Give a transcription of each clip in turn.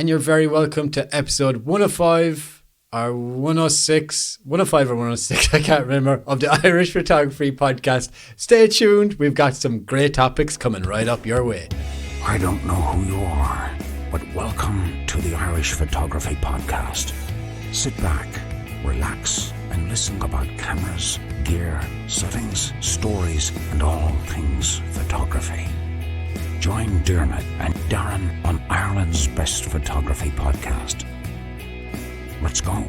and you're very welcome to episode 105 or 106, 105 or 106, I can't remember, of the Irish Photography Podcast. Stay tuned, we've got some great topics coming right up your way. I don't know who you are, but welcome to the Irish Photography Podcast. Sit back, relax, and listen about cameras, gear, settings, stories, and all things photography. Join Dermot and Darren on Ireland's Best Photography Podcast. Let's go.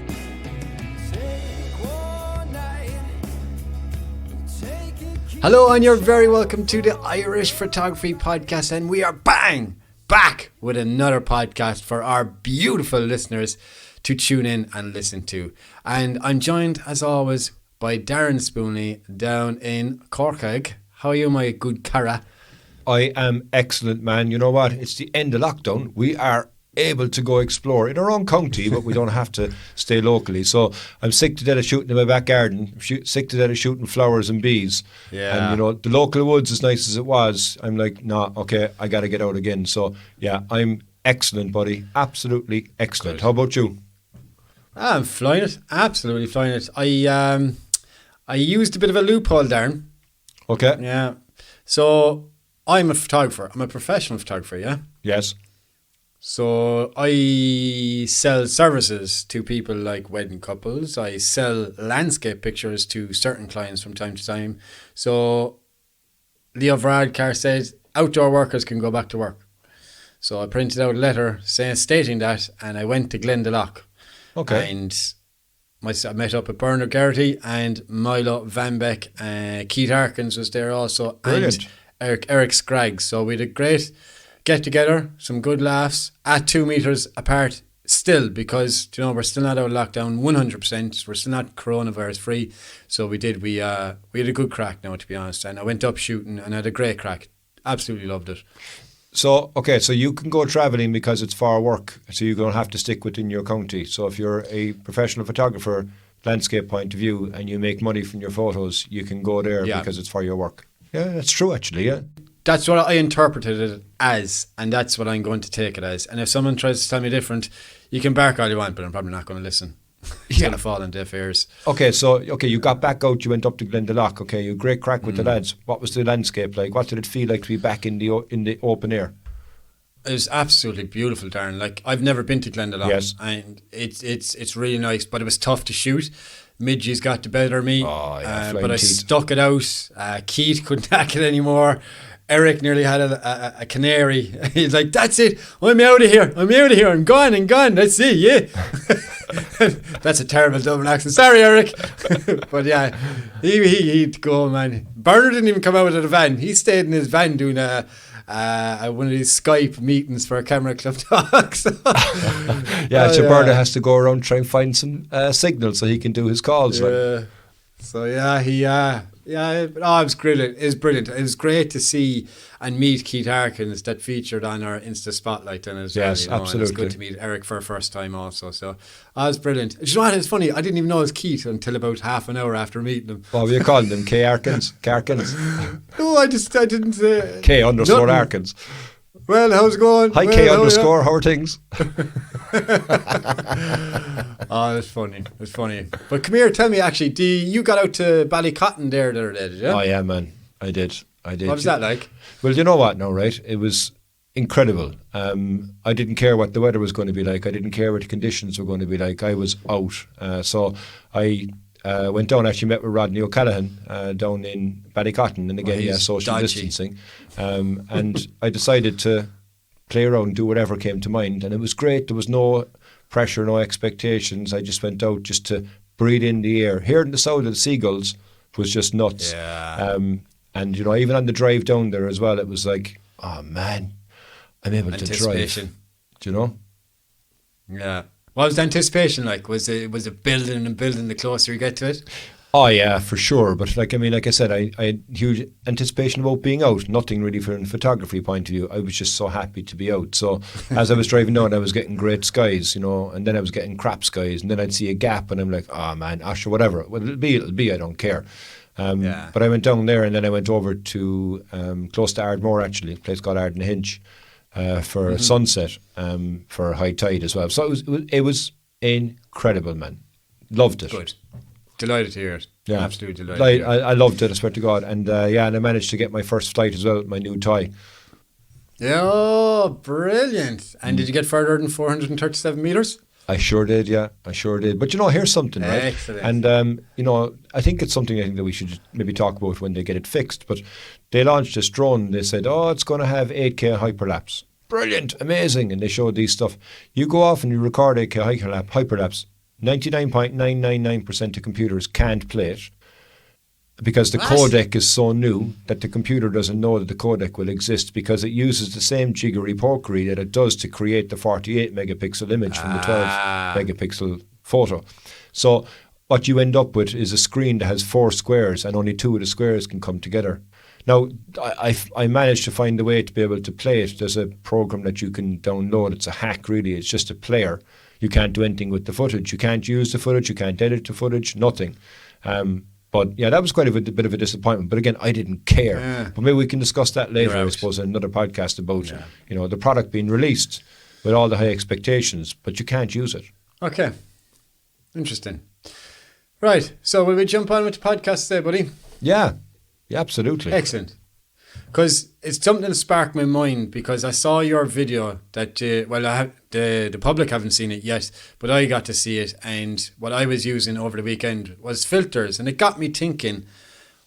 Hello, and you're very welcome to the Irish Photography Podcast, and we are back with another podcast for our beautiful listeners to tune in and listen to. And I'm joined, as always, by Darren Spoonley down in Corkagh. How are you, my good Cara? I am excellent, man. You know what? It's the end of lockdown. We are able to go explore in our own county, but we don't have to stay locally. So I'm sick to death of shooting in my back garden, sick to death of shooting flowers and bees. Yeah. And, the local woods, as nice as it was, I'm like, nah, okay, I got to get out again. So, yeah, I'm excellent, buddy. Absolutely excellent. Good. How about you? I'm flying it. Absolutely flying it. I used a bit of a loophole, Darren. Okay. Yeah. So I'm a photographer. I'm a professional photographer, yeah? Yes. So I sell services to people like wedding couples. I sell landscape pictures to certain clients from time to time. So Leo Varadkar said outdoor workers can go back to work. So I printed out a letter stating that, and I went to Glendalough. Okay. And I met up with Bernard Geraghty and Milo Van Beck. Keith Harkins was there also. Brilliant. And Eric Scraggs. So we had a great get together, some good laughs at 2 meters apart still, because we're still not out of lockdown 100%. We're still not coronavirus free. So we had a good crack now, to be honest. And I went up shooting and had a great crack. Absolutely loved it. So you can go travelling because it's far work, so you don't have to stick within your county. So if you're a professional photographer, landscape point of view, and you make money from your photos, you can go there because it's for your work. Yeah, that's true actually, yeah. That's what I interpreted it as, and that's what I'm going to take it as. And if someone tries to tell me different, you can bark all you want, but I'm probably not going to listen. It's going to fall on deaf ears. Okay, you got back out, you went up to Glendalough. Okay, you had great crack with the lads. What was the landscape like? What did it feel like to be back in the open air? It was absolutely beautiful, Darren. Like, I've never been to Glendalough. Yes. And it's really nice, but it was tough to shoot. Midges got the better of me. Oh, yeah, but I stuck it out. Keith couldn't hack it anymore. Eric nearly had a canary. He's like, that's it. I'm out of here. I'm gone. Let's see. Yeah. That's a terrible double accent. Sorry, Eric. But yeah, he'd go, man. Bernard didn't even come out of the van. He stayed in his van doing one of these Skype meetings for a camera club talks. Bernard has to go around trying to find some signal so he can do his calls. Yeah. So yeah, it was brilliant. It was brilliant. It was great to see and meet Keith Harkins that featured on our Insta Spotlight. And absolutely. And it was good to meet Eric for the first time also. So it was brilliant. Do you know what? It's funny. I didn't even know it was Keith until about half an hour after meeting him. What were you calling him? K. Harkins? No, I didn't say. K _ Harkins. Well, how's it going? Hi, K _ how are things? Oh, it's funny. But come here, tell me actually, you got out to Ballycotton there the other day, did you? Oh yeah, man, I did. What was that like? Well, you know what now, right? It was incredible. I didn't care what the weather was going to be like. I didn't care what the conditions were going to be like. I was out. So I went down, actually met with Rodney O'Callaghan down in Ballycotton, and again, social distancing. And I decided to play around and do whatever came to mind, and it was great. There was no pressure, no expectations. I just went out just to breathe in the air. Hearing the sound of the seagulls was just nuts. Yeah. And even on the drive down there as well, it was like, oh man, I'm able to drive. Do you know? Yeah. What was the anticipation like? Was it building and building the closer you get to it? Oh yeah, for sure. But like I said, I had huge anticipation about being out. Nothing really from a photography point of view. I was just so happy to be out. So as I was driving down, I was getting great skies, and then I was getting crap skies, and then I'd see a gap, and I'm like, oh man, sure, whatever. Well, it'll be. I don't care. But I went down there, and then I went over to close to Ardmore, actually, a place called Ardnahinch. for sunset, for high tide as well. So it was incredible, man. Loved it. Good. Delighted to hear it. Yeah, Absolutely delighted. To hear it. I loved it. I swear to God. And and I managed to get my first flight as well with my new toy. Yeah, oh, brilliant. And did you get further than 437 metres? I sure did, yeah. I sure did. But, here's something, right? Excellent. And, I think it's something that we should maybe talk about when they get it fixed. But they launched this drone. They said, it's going to have 8K hyperlapse. Brilliant, amazing. And they showed these stuff. You go off and you record 8K hyperlapse. 99.999% of computers can't play it. Because the codec is so new that the computer doesn't know that the codec will exist, because it uses the same jiggery pokery that it does to create the 48 megapixel image from the 12 megapixel photo. So what you end up with is a screen that has 4 squares and only 2 of the squares can come together. Now, I managed to find a way to be able to play it. There's a program that you can download. It's a hack, really. It's just a player. You can't do anything with the footage. You can't use the footage. You can't edit the footage. Nothing. But yeah, that was quite a bit of a disappointment. But again, I didn't care. Yeah. But maybe we can discuss that later, I suppose, in another podcast about the product being released with all the high expectations, but you can't use it. Okay. Interesting. Right. So will we jump on with the podcast today, buddy? Yeah, absolutely. Excellent. Because it's something that sparked my mind, because I saw your video that, the public haven't seen it yet, but I got to see it. And what I was using over the weekend was filters. And it got me thinking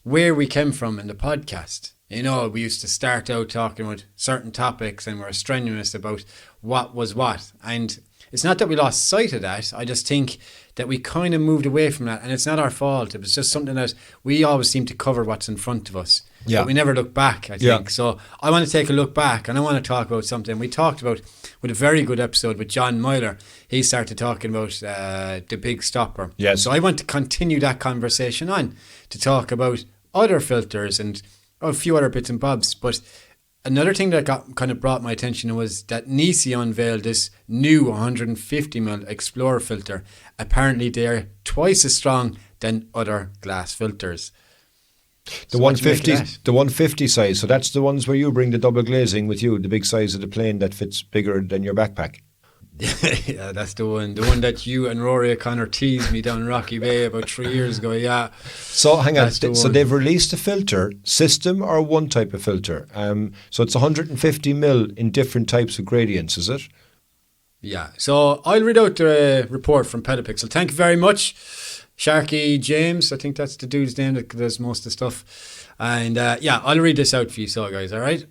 where we came from in the podcast. We used to start out talking about certain topics and we're strenuous about what was what. And it's not that we lost sight of that. I just think that we kind of moved away from that. And it's not our fault. It was just something that we always seem to cover what's in front of us. Yeah. But we never look back, I think. Yeah. So I want to take a look back, and I want to talk about something we talked about with a very good episode with John Myler. He started talking about the big stopper. Yes. So I want to continue that conversation on to talk about other filters and a few other bits and bobs. But another thing that kind of brought my attention was that Nisi unveiled this new 150mm Explorer filter. Apparently they're twice as strong than other glass filters. The 150 size, so that's the ones where you bring the double glazing with you, the big size of the plane that fits bigger than your backpack. Yeah, that's the one that you and Rory O'Connor teased me down Rocky Bay about 3 years ago. Yeah. So hang on, so they've released a filter system or one type of filter. So it's 150mm in different types of gradients, is it? Yeah. So I'll read out the report from Petapixel. Thank you very much, Sharky James. I think that's the dude's name that does most of the stuff. And I'll read this out for you, so guys. All right.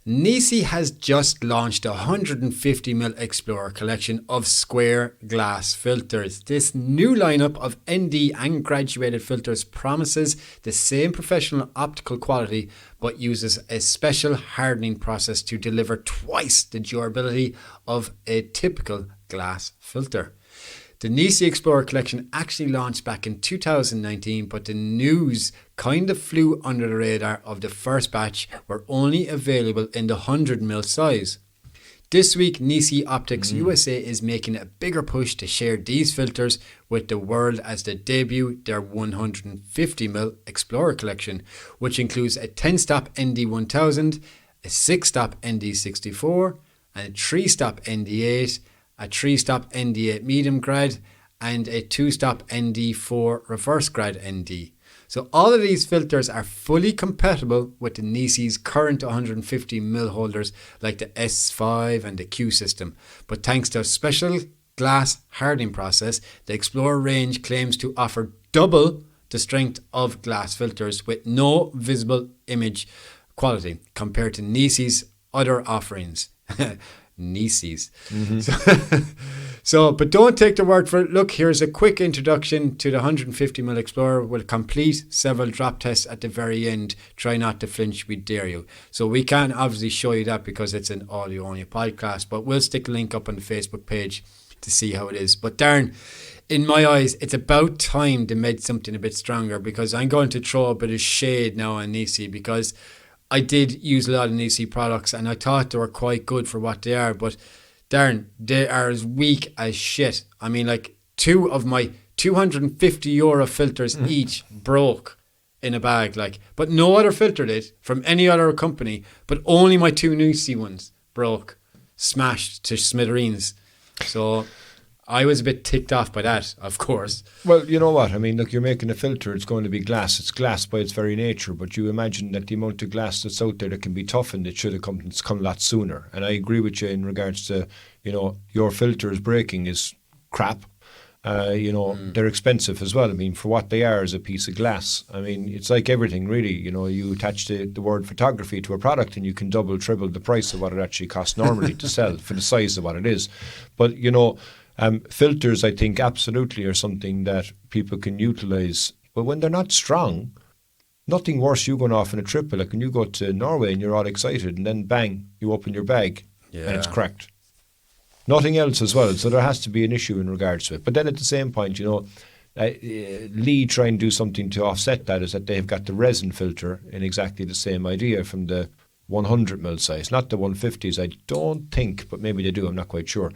Nisi has just launched a 150mm Explorer collection of square glass filters. This new lineup of ND and graduated filters promises the same professional optical quality, but uses a special hardening process to deliver twice the durability of a typical glass filter. The Nisi Explorer collection actually launched back in 2019, but the news kind of flew under the radar of the first batch were only available in the 100mm size. This week, Nisi Optics USA is making a bigger push to share these filters with the world as they debut their 150mm Explorer collection, which includes a 10-stop ND1000, a 6-stop ND64, and a 3-stop ND8, a 3-stop ND8 medium grad, and a 2-stop ND4 reverse grad ND. So all of these filters are fully compatible with the Nisi's current 150mm holders like the S5 and the Q system. But thanks to a special glass hardening process, the Explorer range claims to offer double the strength of glass filters with no visible image quality compared to Nisi's other offerings. Nisi's. So, but don't take the word for it. Look, here's a quick introduction to the 150mm Explorer. We'll complete several drop tests at the very end. Try not to flinch, we dare you. So we can't obviously show you that because it's an audio-only podcast, but we'll stick a link up on the Facebook page to see how it is. But Darren, in my eyes, it's about time they made something a bit stronger, because I'm going to throw a bit of shade now on Nisi, because I did use a lot of Nisi products and I thought they were quite good for what they are, but Darren, they are as weak as shit. I mean, like, 2 of my €250 filters each broke in a bag, like, but no other filter did from any other company, but only my 2 Nisi ones broke, smashed to smithereens. So I was a bit ticked off by that, of course. Well, you know what? I mean, look, you're making a filter. It's going to be glass. It's glass by its very nature. But you imagine that the amount of glass that's out there that can be toughened, it should have come a lot sooner. And I agree with you in regards to, your filters breaking is crap. They're expensive as well. I mean, for what they are as a piece of glass. I mean, it's like everything, really. You attach the word photography to a product and you can double, triple the price of what it actually costs normally to sell for the size of what it is. But, filters, I think, absolutely are something that people can utilise. But when they're not strong, nothing worse you going off in a triple. Like when you go to Norway and you're all excited and then bang, you open your bag and it's cracked. Nothing else as well. So there has to be an issue in regards to it. But then at the same point, Lee try and do something to offset that is that they've got the resin filter in exactly the same idea from the 100mm size, not the 150s, I don't think, but maybe they do, I'm not quite sure.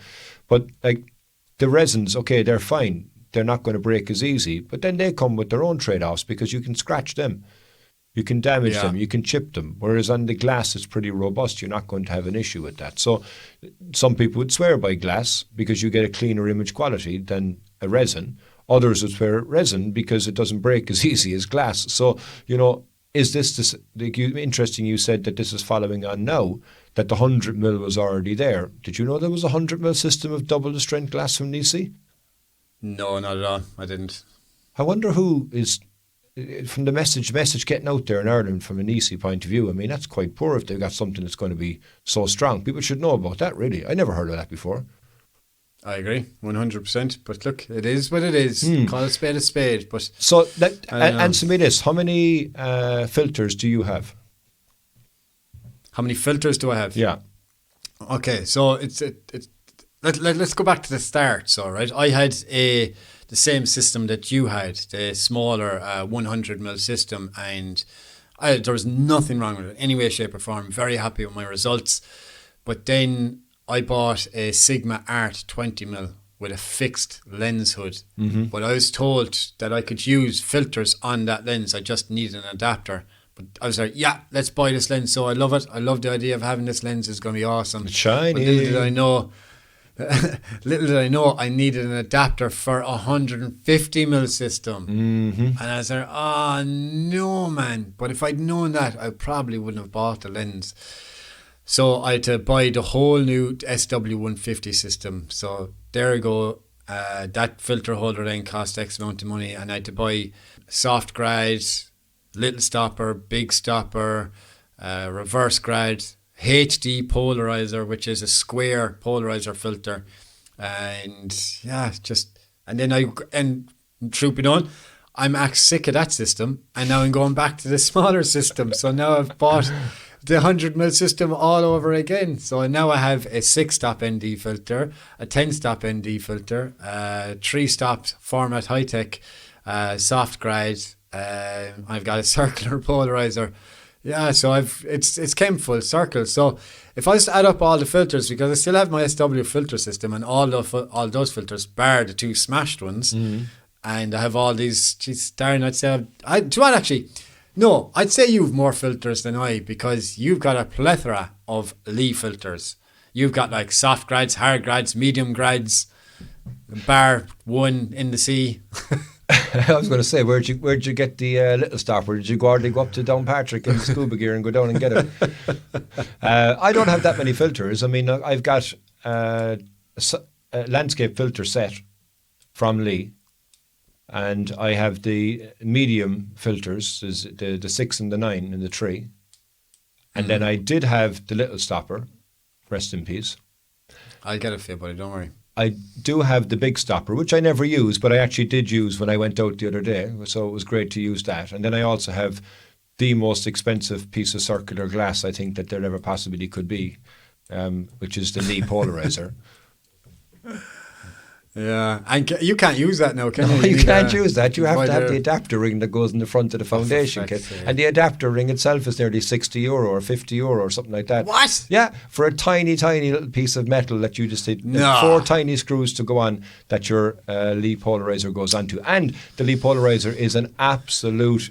But like the resins, okay, they're fine. They're not going to break as easy, but then they come with their own trade-offs because you can scratch them. You can damage them, you can chip them. Whereas on the glass, it's pretty robust. You're not going to have an issue with that. So some people would swear by glass because you get a cleaner image quality than a resin. Others would swear resin because it doesn't break as easy as glass. So, is this interesting you said that this is following on now, that the 100mm was already there. Did you know there was a 100mm system of double the strength glass from Nisi? No, not at all. I didn't. I wonder who is... From the message getting out there in Ireland from an Nisi point of view, I mean, that's quite poor if they've got something that's going to be so strong. People should know about that, really. I never heard of that before. I agree, 100%. But look, it is what it is. Call a spade. But so, answer me this. How many filters do you have? How many filters do I have? Yeah. Okay, so let's go back to the start. So, right, I had the same system that you had, the smaller 100mm system, and there was nothing wrong with it, any way, shape or form. Very happy with my results. But then I bought a Sigma Art 20mm with a fixed lens hood. Mm-hmm. But I was told that I could use filters on that lens. I just needed an adapter. But I was like, yeah, let's buy this lens. So I love it. I love the idea of having this lens. It's going to be awesome. It's shiny. But little did I know I needed an adapter for a 150mm system. Mm-hmm. And I was like, oh no, man. But if I'd known that, I probably wouldn't have bought the lens. So I had to buy the whole new SW150 system. So there you go. That filter holder then cost X amount of money. And I had to buy soft grade, little stopper, big stopper, reverse grade, HD polarizer, which is a square polarizer filter, and trooping on, I'm sick of that system, and now I'm going back to the smaller system. So now I've bought the 100mm system all over again. So now I have a 6-stop ND filter, a 10-stop ND filter, 3-stop format high tech, soft grade. I've got a circular polarizer. Yeah, so it's came full circle. So if I just add up all the filters, because I still have my SW filter system and all those filters, bar the 2 smashed ones, and I have all these. Geez, Darren, I'd say I'd say you've more filters than I, because you've got a plethora of Lee filters. You've got like soft grades, hard grades, medium grades, bar 1 in the sea. I was going to say, where'd you get the little stopper? Did you go up to Downpatrick in scuba gear and go down and get it? I don't have that many filters. I mean, I've got a landscape filter set from Lee, and I have the medium filters, is the 6 and the 9 and the 3, and then I did have the little stopper. Rest in peace. I'll get it for you, buddy. Don't worry. I do have the big stopper, which I never use, but I actually did use when I went out the other day, so it was great to use that. And then I also have the most expensive piece of circular glass I think that there ever possibly could be, which is the Lee Polarizer. Yeah, and you can't use that now, can you? No, you can't use that. You have to have the adapter ring that goes in the front of the foundation kit. And the adapter ring itself is nearly €60 or €50 or something like that. What? Yeah, for a tiny, tiny little piece of metal that you just did. No. 4 tiny screws to go on that your Lee Polarizer goes onto. And the Lee Polarizer is an absolute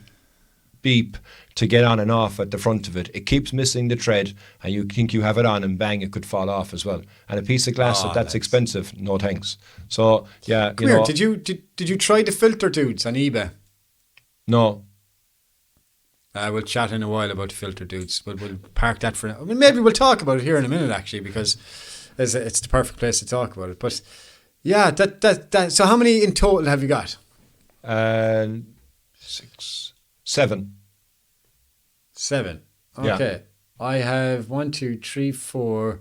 beep to get on and off at the front of it. It keeps missing the thread, and you think you have it on, and bang, it could fall off as well. And a piece of glass that's expensive, no thanks. So yeah, Come here. Did you try the filter dudes on eBay? No. We'll chat in a while about the filter dudes, but we'll park that for now. I mean, maybe we'll talk about it here in a minute, actually, because it's the perfect place to talk about it. But yeah, that. So how many in total have you got? 6, 7. 7. Okay. Yeah. I have 1, 2, 3, 4,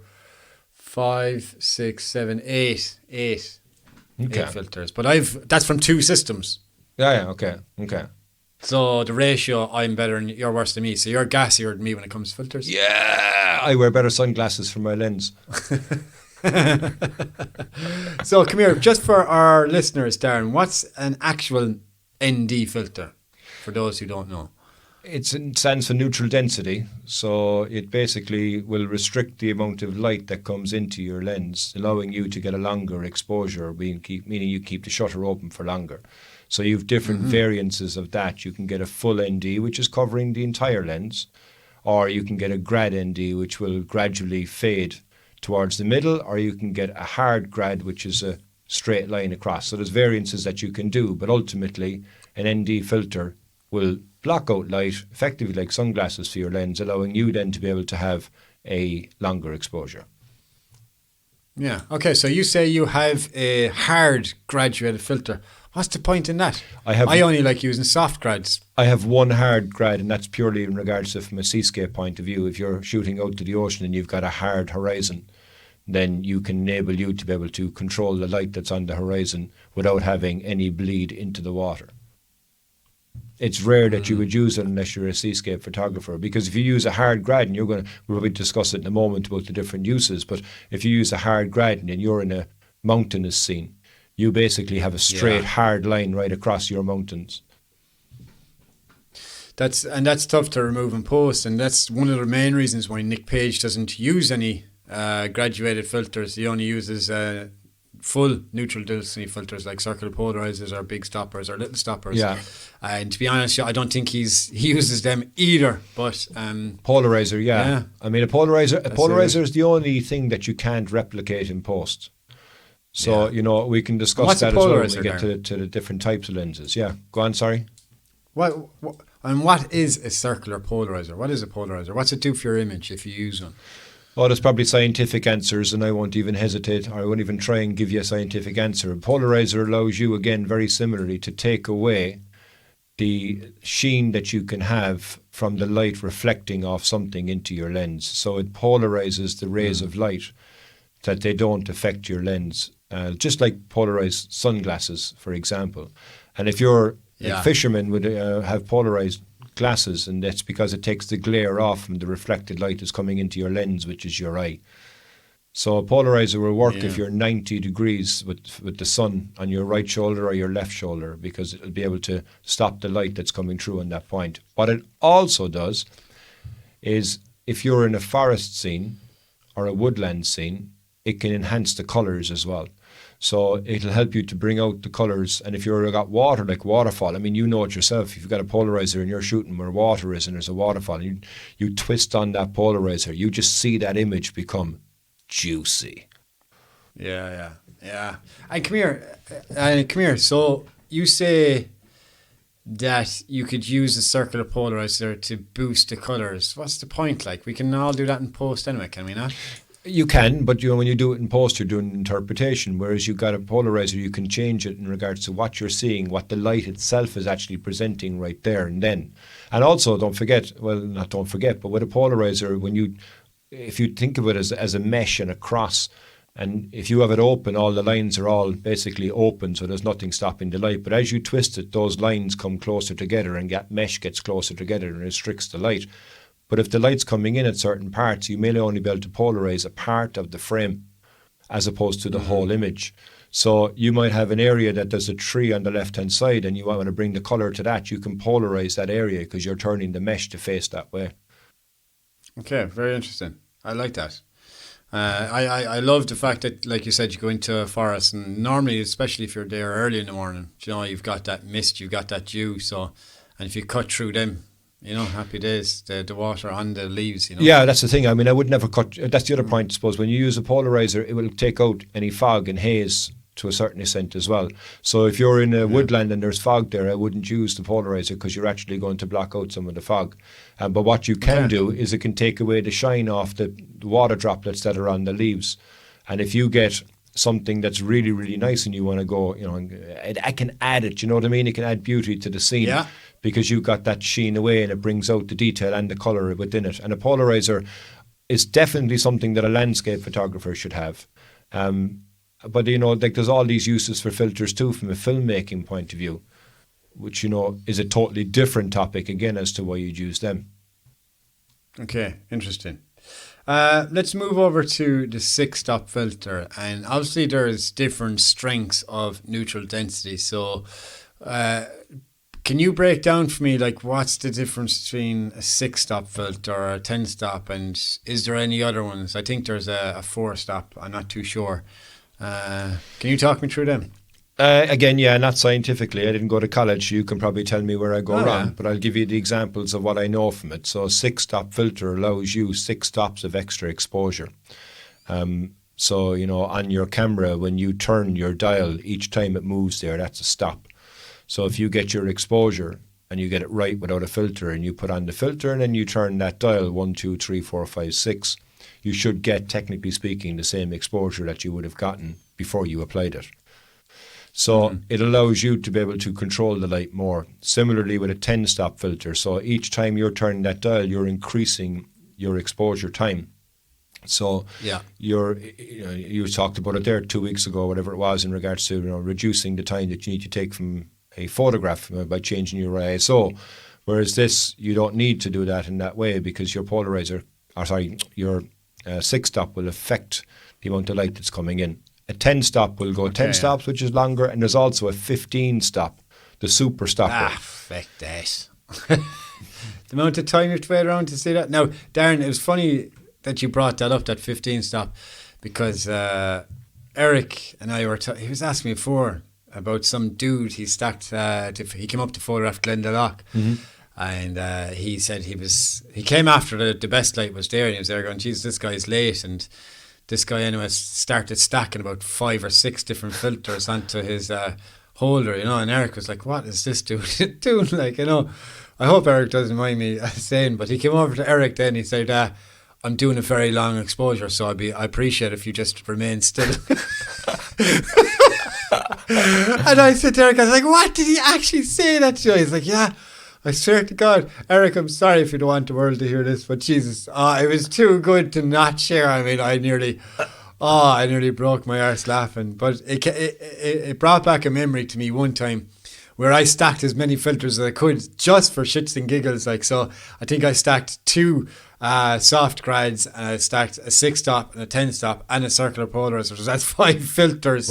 5, 6, 7, 8. 8 filters. But that's from 2 systems. Yeah, okay. So the ratio, I'm better and you're worse than me. So you're gassier than me when it comes to filters. Yeah, I wear better sunglasses for my lens. So come here, just for our listeners, Darren, what's an actual ND filter, for those who don't know? It stands for neutral density, so it basically will restrict the amount of light that comes into your lens, allowing you to get a longer exposure, meaning you keep the shutter open for longer. So you have different variances of that. You can get a full ND, which is covering the entire lens, or you can get a grad ND, which will gradually fade towards the middle, or you can get a hard grad, which is a straight line across. So there's variances that you can do, but ultimately an ND filter will block out light, effectively like sunglasses for your lens, allowing you then to be able to have a longer exposure. Yeah. Okay, so you say you have a hard graduated filter. What's the point in that? I only like using soft grads. I have one hard grad, and that's purely in regards to from a seascape point of view. If you're shooting out to the ocean and you've got a hard horizon, then you can enable you to be able to control the light that's on the horizon without having any bleed into the water. It's rare that you would use it unless you're a seascape photographer, because if you use a hard grad, and we'll probably discuss it in a moment about the different uses, but if you use a hard grad and you're in a mountainous scene, you basically have a straight hard line right across your mountains. That's tough to remove in post, and that's one of the main reasons why Nick Page doesn't use any graduated filters. He only uses full neutral density filters like circular polarizers or big stoppers or little stoppers. Yeah. And to be honest, I don't think he uses them either. But polarizer, yeah. I mean, a polarizer is the only thing that you can't replicate in post. So we can discuss that as well when we get to the different types of lenses. Yeah, go on. Sorry. What is a circular polarizer? What is a polarizer? What's it do for your image if you use one? Oh, there's probably scientific answers, and I won't even hesitate, or I won't even try and give you a scientific answer. A polarizer allows you, again, very similarly, to take away the sheen that you can have from the light reflecting off something into your lens. So it polarizes the rays of light that they don't affect your lens, just like polarized sunglasses, for example. And if you're a fisherman would have polarized glasses, and that's because it takes the glare off from the reflected light that's coming into your lens, which is your eye. So a polarizer will work if you're 90 degrees with the sun on your right shoulder or your left shoulder, because it'll be able to stop the light that's coming through on that point. What it also does is if you're in a forest scene or a woodland scene, it can enhance the colours as well. So it'll help you to bring out the colours. And if you've got water, like waterfall, I mean, you know it yourself. If you've got a polarizer and you're shooting where water is and there's a waterfall, and you twist on that polarizer, you just see that image become juicy. Yeah. And come here. So you say that you could use a circular polarizer to boost the colours. What's the point? Like, we can all do that in post anyway, can we not? You can, but when you do it in post, you're doing interpretation. Whereas you've got a polarizer, you can change it in regards to what you're seeing, what the light itself is actually presenting right there and then. And also, don't forget, but with a polarizer, if you think of it as a mesh and a cross, and if you have it open, all the lines are all basically open, so there's nothing stopping the light. But as you twist it, those lines come closer together, and that mesh gets closer together and restricts the light. But if the light's coming in at certain parts, you may only be able to polarize a part of the frame as opposed to the whole image. So you might have an area that there's a tree on the left-hand side, and you want to bring the color to that. You can polarize that area because you're turning the mesh to face that way. Okay, very interesting. I like that. I love the fact that, like you said, you go into a forest, and normally, especially if you're there early in the morning, you've got that mist, you've got that dew. So, and if you cut through them You know, happy days. The water on the leaves. You know. Yeah, that's the thing. I mean, I would never cut. That's the other point, I suppose. When you use a polarizer, it will take out any fog and haze to a certain extent as well. So if you're in a woodland and there's fog there, I wouldn't use the polarizer because you're actually going to block out some of the fog. But what you can do is it can take away the shine off the water droplets that are on the leaves. And if you get something that's really, really nice and you want to go, you know, I can add it, you know what I mean? It can add beauty to the scene. Yeah. Because you got that sheen away and it brings out the detail and the colour within it. And a polarizer is definitely something that a landscape photographer should have. But, you know, like there's all these uses for filters too from a filmmaking point of view, which, you know, is a totally different topic again as to why you'd use them. Okay, interesting. Let's move over to the 6-stop filter. And obviously there's different strengths of neutral density. So can you break down for me, like, what's the difference between a 6-stop filter or a 10-stop, and is there any other ones? I think there's a 4-stop. I'm not too sure. Can you talk me through them? Again, yeah, not scientifically. I didn't go to college. You can probably tell me where I go wrong, yeah. but I'll give you the examples of what I know from it. So a 6-stop filter allows you 6 stops of extra exposure. So, you know, on your camera, when you turn your dial, each time it moves there, that's a stop. So if you get your exposure and you get it right without a filter and you put on the filter and then you turn that dial 1, 2, 3, 4, 5, 6, you should get, technically speaking, the same exposure that you would have gotten before you applied it. So it allows you to be able to control the light more. Similarly with a 10-stop filter. So each time you're turning that dial, you're increasing your exposure time. So you talked about it there 2 weeks ago, whatever it was, in regards to, you know, reducing the time that you need to take from a photograph by changing your ISO. Whereas this, you don't need to do that in that way because your your 6-stop will affect the amount of light that's coming in. A 10-stop will go 10 stops, which is longer, and there's also a 15-stop, the super stopper. Fuck that. The amount of time you have to wait around to see that. Now, Darren, it was funny that you brought that up, that 15-stop, because Eric and I were he was asking me before about some dude he stacked, he came up to photograph Glendalough. And he said he came after the best light was there, and he was there going, Jesus, this guy's late. And this guy anyway started stacking about 5 or 6 different filters onto his holder, you know. And Eric was like, what is this dude doing? Like, you know, I hope Eric doesn't mind me saying, but he came over to Eric then, he said, I'm doing a very long exposure, so I appreciate if you just remain still. And I said to Eric, I was like, what did he actually say that to? He's like, yeah, I swear to God, Eric, I'm sorry if you don't want the world to hear this, but Jesus, it was too good to not share. I mean, I nearly broke my arse laughing. But it brought back a memory to me one time where I stacked as many filters as I could just for shits and giggles. Like, so I think I stacked 2 soft grads, and I stacked a 6-stop and a 10-stop and a circular polarizer. So that's 5 filters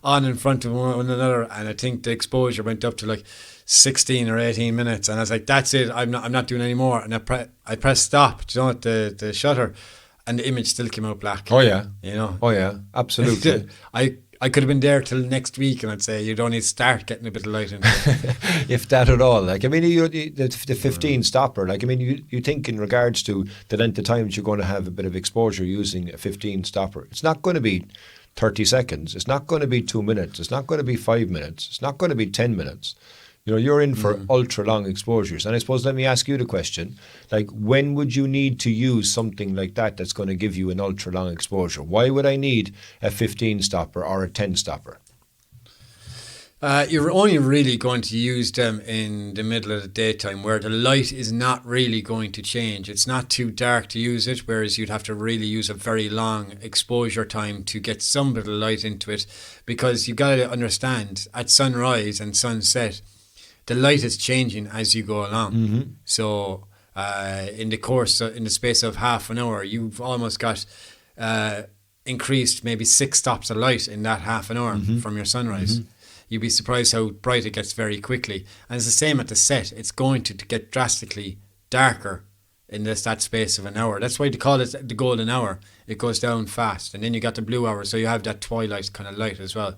on in front of one another, and I think the exposure went up to like 16 or 18 minutes, and I was like, that's it, I'm not doing any more. And I pressed stop, do you know, the shutter, and the image still came out black. Oh yeah, you know. Oh yeah, absolutely. I could have been there till next week, and I'd say you'd only start getting a bit of light in it. If that at all. Like, I mean, the 15 stopper, like, I mean, you think in regards to the length of time that you're going to have a bit of exposure using a 15 stopper, it's not going to be 30 seconds, it's not going to be 2 minutes, it's not going to be 5 minutes, it's not going to be 10 minutes. You know, you're in for ultra long exposures. And I suppose, let me ask you the question, like, when would you need to use something like that that's going to give you an ultra long exposure? Why would I need a 15 stopper or a 10 stopper? You're only really going to use them in the middle of the daytime where the light is not really going to change. It's not too dark to use it, whereas you'd have to really use a very long exposure time to get some bit of light into it, because you've got to understand, at sunrise and sunset, the light is changing as you go along. So in the space of half an hour, you've almost got increased maybe 6 stops of light in that half an hour from your sunrise. You'd be surprised how bright it gets very quickly. And it's the same at the set. It's going to get drastically darker in that space of an hour. That's why they call it the golden hour. It goes down fast. And then you got the blue hour, so you have that twilight kind of light as well.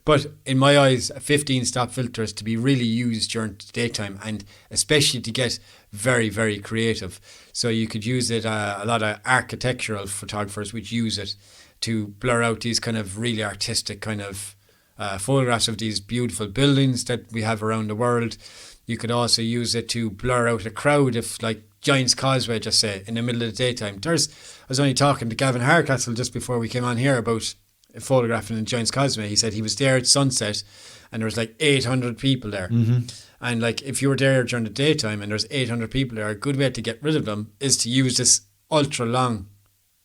But in my eyes, a 15 stop filter is to be really used during the daytime, and especially to get very, very creative. So you could use it, a lot of architectural photographers which use it to blur out these kind of really artistic kind of photographs of these beautiful buildings that we have around the world. You could also use it to blur out a crowd, if like Giant's Causeway, just say, in the middle of the daytime. I was only talking to Gavin Harcastle just before we came on here about photographing in Giant's Causeway. He said he was there at sunset and there was like 800 people there. Mm-hmm. And like if you were there during the daytime and there's 800 people there, a good way to get rid of them is to use this ultra long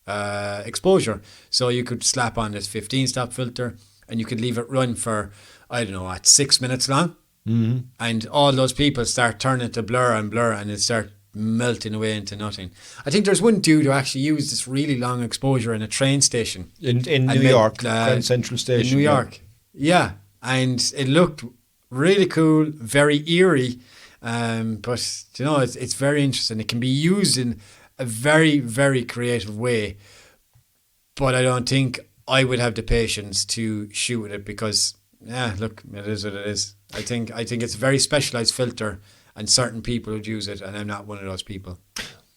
exposure. So you could slap on this 15 stop filter and you could leave it run for, I don't know, at 6 minutes long. Mm-hmm. And all those people start turning to blur and it start melting away into nothing. I think there's one dude who actually used this really long exposure in a train station in New York, Grand Central Station. In New York, yeah. And it looked really cool, very eerie, but you know, it's very interesting. It can be used in a very, very creative way, but I don't think I would have the patience to shoot with it because, yeah, look, it is what it is. I think it's a very specialised filter, and certain people would use it, and I'm not one of those people.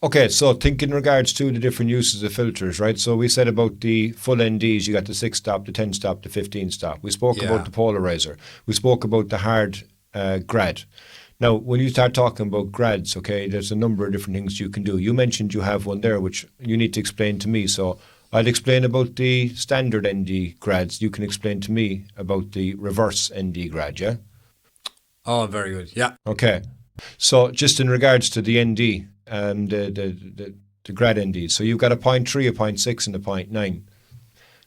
Okay, so think in regards to the different uses of filters, right? So we said about the full NDs, you got the 6 stop, the 10 stop, the 15 stop. We spoke about the polarizer. We spoke about the hard grad. Now, when you start talking about grads, okay, there's a number of different things you can do. You mentioned you have one there, which you need to explain to me. So I'll explain about the standard ND grads. You can explain to me about the reverse ND grad, yeah? Oh, very good, yeah. Okay. So just in regards to the ND and the grad ND, so you've got a 0.3, a 0.6 and a 0.9.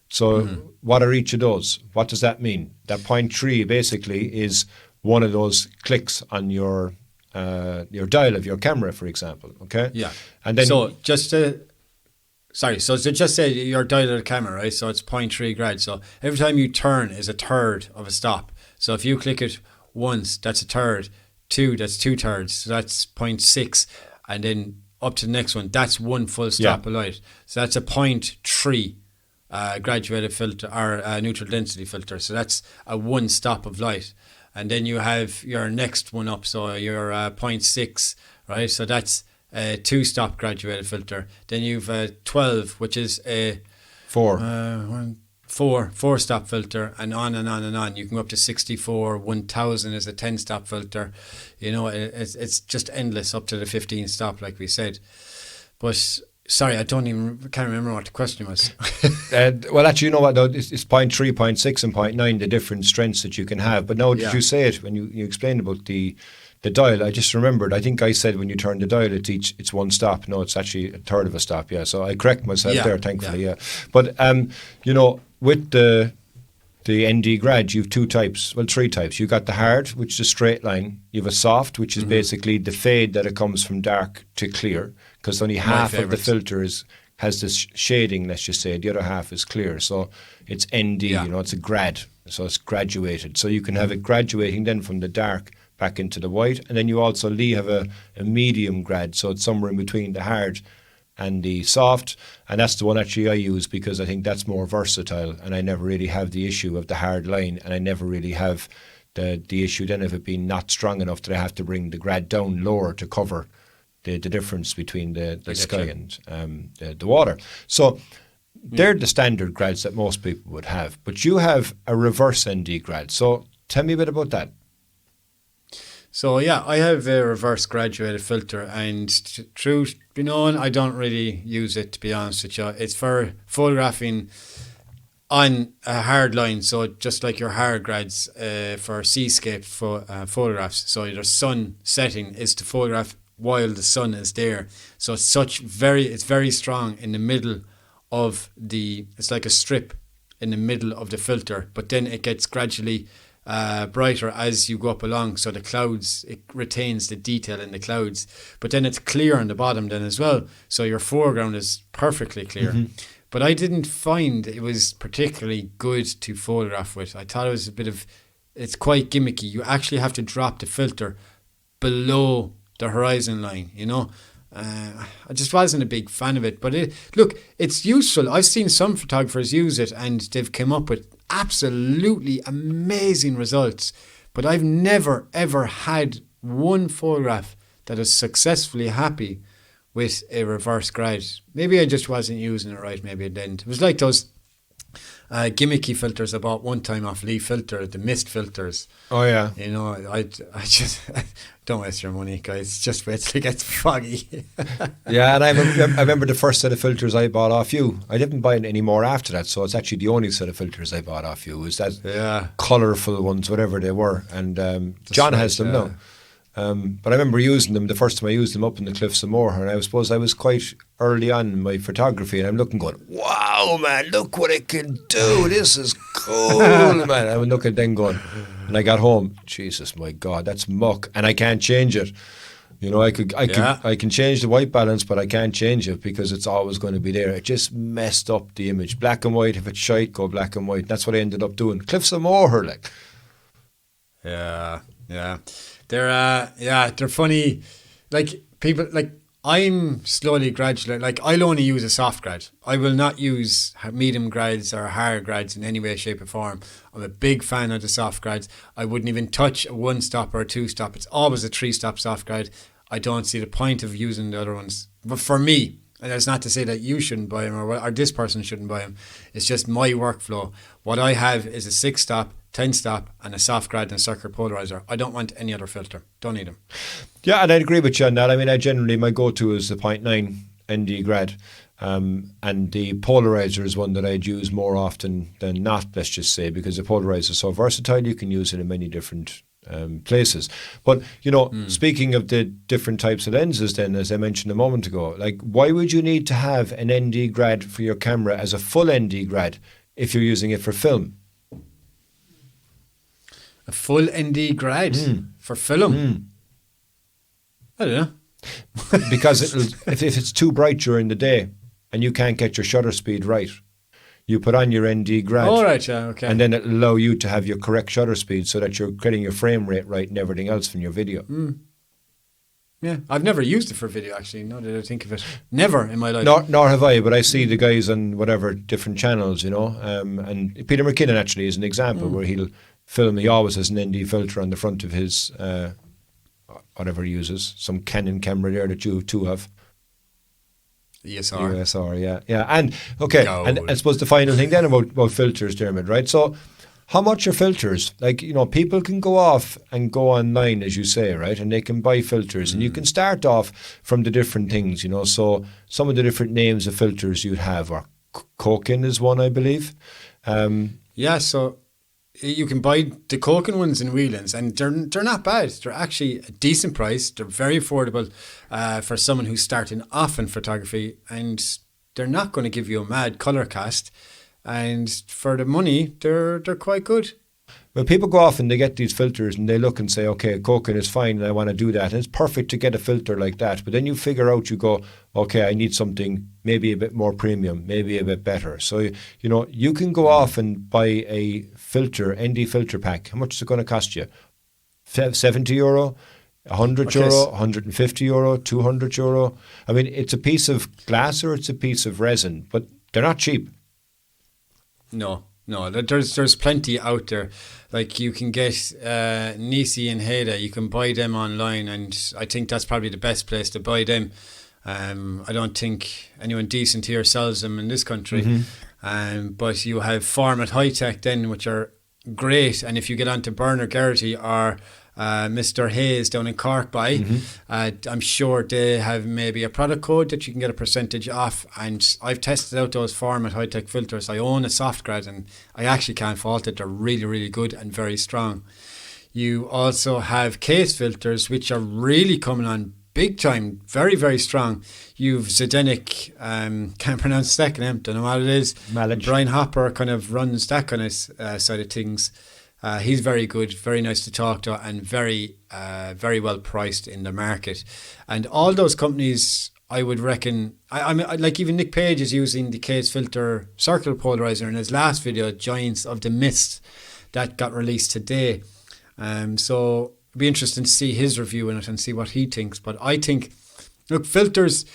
So what are each of those? What does that mean? That 0.3 basically is one of those clicks on your dial of your camera, for example, okay? Yeah. And then so just to just say your dial of the camera, right? So it's 0.3 grad. So every time you turn is a third of a stop. So if you click it once, that's a third. 2, that's 2/3. So that's 0.6. And then up to the next one, that's one full stop of light. So that's a 0.3 graduated filter or neutral density filter. So that's a one stop of light. And then you have your next one up, so your 0.6, right? So that's a 2 stop graduated filter. Then you've 12, which is a 4 stop filter, and on and on and on. You can go up to 64. 1000 is a 10 stop filter. You know, it's just endless up to the 15 stop, like we said. But sorry, can't remember what the question was. well, actually, you know what? Though it's 0.3, 0.6, and 0.9, the different strengths that you can have. But now, did you say it when you explained about the dial? I just remembered. I think I said when you turn the dial, it's one stop. No, it's actually a third of a stop. Yeah, so I correct myself there, thankfully. Yeah, but you know, with the ND grad, you have 2 types. Well, 3 types. You got the hard, which is a straight line. You have a soft, which is basically the fade that it comes from dark to clear, because only half of the filter has this shading. Let's just say the other half is clear. So it's ND. You know, it's a grad. So it's graduated. So you can have it graduating then from the dark back into the white, and then you also have a medium grad. So it's somewhere in between the hard and the soft, and that's the one actually I use because I think that's more versatile, and I never really have the issue of the hard line, and I never really have the issue then of it being not strong enough that I have to bring the grad down lower to cover the difference between the sky and the water. So they're the standard grads that most people would have, but you have a reverse ND grad. So tell me a bit about that. So yeah, I have a reverse graduated filter, and truth be known, I don't really use it, to be honest with you. It's for photographing on a hard line, so just like your hard grads for seascape photographs. So your sun setting is to photograph while the sun is there. So it's very strong in the middle of it's like a strip in the middle of the filter, but then it gets gradually brighter as you go up along, so the clouds, it retains the detail in the clouds, but then it's clear on the bottom then as well, so your foreground is perfectly clear. But I didn't find it was particularly good to photograph with. I thought it was it's quite gimmicky. You actually have to drop the filter below the horizon line, you know. I just wasn't a big fan of it, but it's useful. I've seen some photographers use it and they've come up with absolutely amazing results. But I've never, ever had one photograph that is successfully happy with a reverse grad. Maybe I just wasn't using it right. Maybe I didn't. It was like those gimmicky filters I bought one time off Lee Filter, the mist filters. Oh yeah. You know, I just don't waste your money, guys. Just wait till it gets foggy. Yeah, and I remember the first set of filters I bought off you. I didn't buy any more after that, so it's actually the only set of filters I bought off you. Was that colourful ones, whatever they were, and John has them now. But I remember using them the first time I used them up in the Cliffs of Moher, and I suppose I was quite early on in my photography, and I'm looking going, wow, man, look what it can do. This is cool, man. I would look at then going, and I got home, Jesus, my God, that's muck, and I can't change it. You know, I can change the white balance, but I can't change it because it's always going to be there. It just messed up the image. Black and white, if it's shite, go black and white. That's what I ended up doing. Cliffs of Moher, like. Yeah. They're funny. Like people, like I'm slowly, gradually, like I'll only use a soft grad. I will not use medium grads or hard grads in any way, shape or form. I'm a big fan of the soft grads. I wouldn't even touch a 1-stop or a 2-stop. It's always a 3-stop soft grad. I don't see the point of using the other ones. But for me, and that's not to say that you shouldn't buy them or this person shouldn't buy them. It's just my workflow. What I have is a 6-stop, 10-stop and a soft grad and a circular polarizer. I don't want any other filter. Don't need them. Yeah, and I'd agree with you on that. I mean, my go-to is the 0.9 ND grad. And the polarizer is one that I'd use more often than not, let's just say, because the polarizer is so versatile, you can use it in many different places. But, you know, speaking of the different types of lenses then, as I mentioned a moment ago, like why would you need to have an ND grad for your camera as a full ND grad if you're using it for film? A full ND grad for film? I don't know. Because if it's too bright during the day and you can't get your shutter speed right, you put on your ND grad. Oh, right, yeah, okay. And then it'll allow you to have your correct shutter speed so that you're getting your frame rate right and everything else from your video. Yeah, I've never used it for video, actually, now that I think of it. Never in my life. Nor have I, but I see the guys on whatever different channels, you know. And Peter McKinnon actually is an example where he'll film. He always has an ND filter on the front of his, whatever he uses, some Canon camera there that you too have. ESR, yeah. And, okay, and I suppose the final thing then about filters, Dermot, right? So, how much are filters? Like, you know, people can go off and go online, as you say, right? And they can buy filters. And you can start off from the different things, you know. So, some of the different names of filters you'd have are Koken is one, I believe. So you can buy the Koken ones in Whelan's, and they're not bad. They're actually a decent price. They're very affordable for someone who's starting off in photography, and they're not going to give you a mad colour cast. And for the money, they're quite good. Well, people go off and they get these filters and they look and say, okay, Koken is fine and I want to do that. And it's perfect to get a filter like that. But then you figure out, you go, okay, I need something maybe a bit more premium, maybe a bit better. So, you know, you can go off and buy a filter, ND filter pack. How much is it going to cost you? €70? €100, €150, €200. I mean, it's a piece of glass or it's a piece of resin, but they're not cheap. No, there's plenty out there. Like you can get Nisi and Heda, you can buy them online, and I think that's probably the best place to buy them. I don't think anyone decent here sells them in this country. But you have Format High Tech then, which are great. And if you get onto Bernard Geraghty or Mr. Hayes down in Cork I'm sure they have maybe a product code that you can get a percentage off, and I've tested out those Format High Tech filters. I own a soft grad and I actually can't fault it. They're really, really good and very strong. You also have case filters, which are really coming on big time, very, very strong. You've Zdenek, can't pronounce the second name, don't know what it is. Malage. Brian Hopper kind of runs that kind of side of things. He's very good, very nice to talk to, and very, very well priced in the market. And all those companies, I would reckon, I mean, like even Nick Page is using the Case Filter Circle Polarizer in his last video, Giants of the Mist, that got released today. So it'd be interesting to see his review in it and see what he thinks. But I think, look, filters,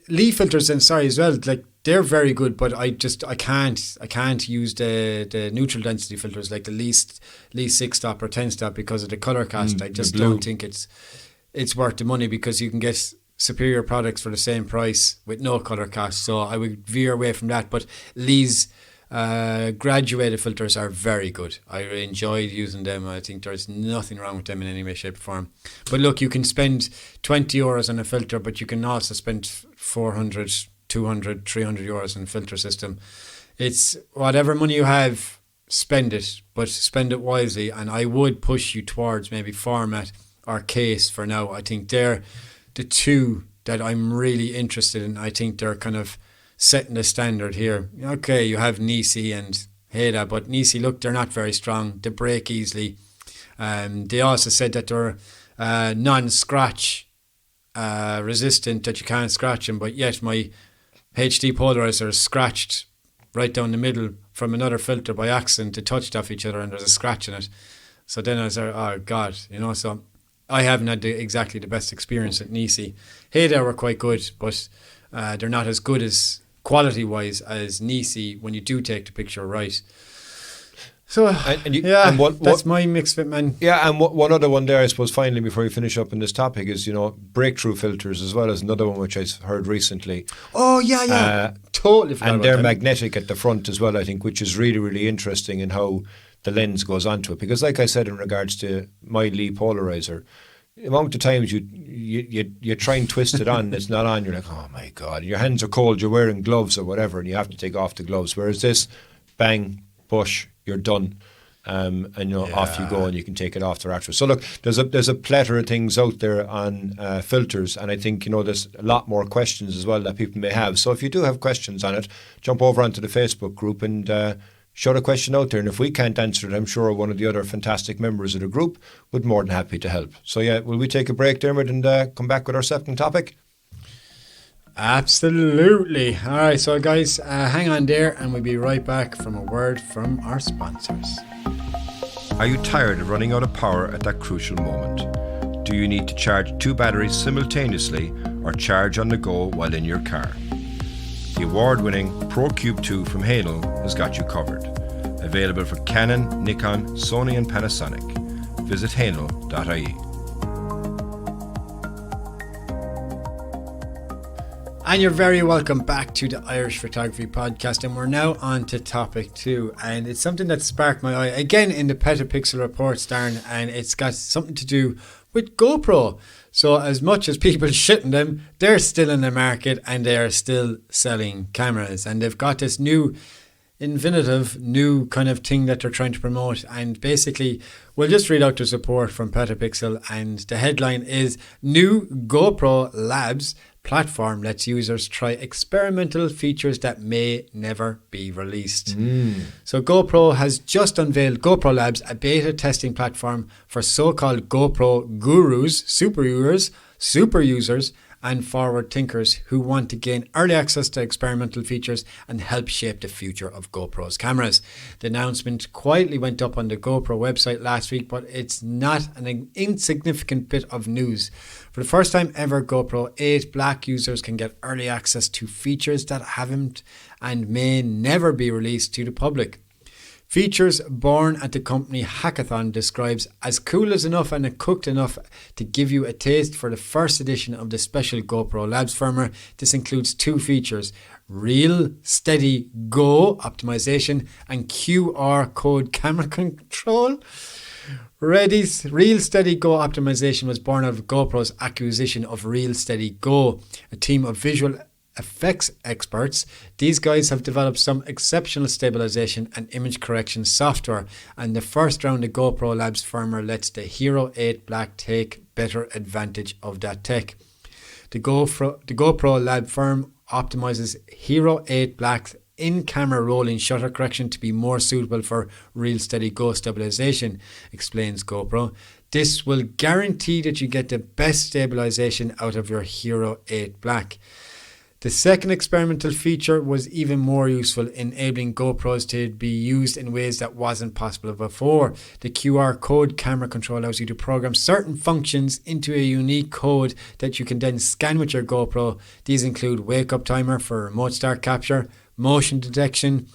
Lee filters, and sorry as well, like they're very good, but I can't use the neutral density filters like the least 6-stop or 10-stop because of the color cast. I just don't think it's worth the money, because you can get superior products for the same price with no color cast. So I would veer away from that. But Lee's graduated filters are very good. I enjoyed using them. I think there's nothing wrong with them in any way, shape or form. But look, you can spend 20 euros on a filter, but you can also spend 400, 200, 300 euros on a filter system. It's whatever money you have, spend it, but spend it wisely. And I would push you towards maybe Format or Case for now. I think they're the two that I'm really interested in. I think they're kind of setting the standard here. Okay, you have Nisi and Heda, but Nisi, look, they're not very strong. They break easily. They also said that they're non-scratch resistant, that you can't scratch them, but yet my HD polarizer is scratched right down the middle from another filter by accident. They touched off each other and there's a scratch in it. So then I was like, oh God, so I haven't had exactly the best experience at Nisi. Heda were quite good, but they're not as good as quality-wise as Nisi when you do take the picture right. So, that's my mix of it, man. Yeah, and one other one there, I suppose, finally, before we finish up on this topic, is, breakthrough filters as well, as another one which I heard recently. Oh, yeah. Totally forgot and about they're them. magnetic at the front as well, I think, which is really, really interesting in how the lens goes onto it. Because like I said, in regards to my Lee polarizer, the amount of times you try and twist it on, it's not on, you're like, oh my God, your hands are cold, you're wearing gloves or whatever, and you have to take off the gloves. Whereas this, bang, push, you're done. And off you go, and you can take it off the ratchet. So look, there's a plethora of things out there on filters, and I think there's a lot more questions as well that people may have. So if you do have questions on it, jump over onto the Facebook group and shout a question out there, and if we can't answer it, I'm sure one of the other fantastic members of the group would be more than happy to help. So yeah, will we take a break, Dermot, and come back with our second topic? Absolutely. All right, so guys, hang on there, and we'll be right back from a word from our sponsors. Are you tired of running out of power at that crucial moment? Do you need to charge 2 batteries simultaneously or charge on the go while in your car? The award-winning ProCube 2 from Hainel has got you covered. Available for Canon, Nikon, Sony and Panasonic. Visit hainel.ie. And you're very welcome back to the Irish Photography Podcast, and we're now on to topic 2, and it's something that sparked my eye again in the Petapixel reports, Darren, and it's got something to do with GoPro. So as much as people shitting them, they're still in the market and they are still selling cameras, and they've got this new kind of thing that they're trying to promote. And basically, we'll just read out the support from Petapixel, and the headline is New GoPro Labs platform lets users try experimental features that may never be released. So GoPro has just unveiled GoPro Labs, a beta testing platform for so-called GoPro gurus, super users, and forward thinkers who want to gain early access to experimental features and help shape the future of GoPro's cameras. The announcement quietly went up on the GoPro website last week, but it's not an insignificant bit of news. For the first time ever, GoPro 8 Black users can get early access to features that haven't and may never be released to the public. Features born at the company Hackathon describes as cool as enough and cooked enough to give you a taste for the first edition of the special GoPro Labs firmware. This includes 2 features: Real Steady Go optimization and QR code camera control. Real Steady Go optimization was born out of GoPro's acquisition of Real Steady Go, a team of visual effects experts. These guys have developed some exceptional stabilization and image correction software, and the first round of GoPro Labs firmware lets the Hero 8 Black take better advantage of that tech. The GoPro Lab firm optimizes Hero 8 Black's in-camera rolling shutter correction to be more suitable for Real Steady Go stabilization, explains GoPro. This will guarantee that you get the best stabilization out of your Hero 8 Black. The second experimental feature was even more useful, enabling GoPros to be used in ways that wasn't possible before. The QR code camera control allows you to program certain functions into a unique code that you can then scan with your GoPro. These include wake up timer for remote start capture, motion detection,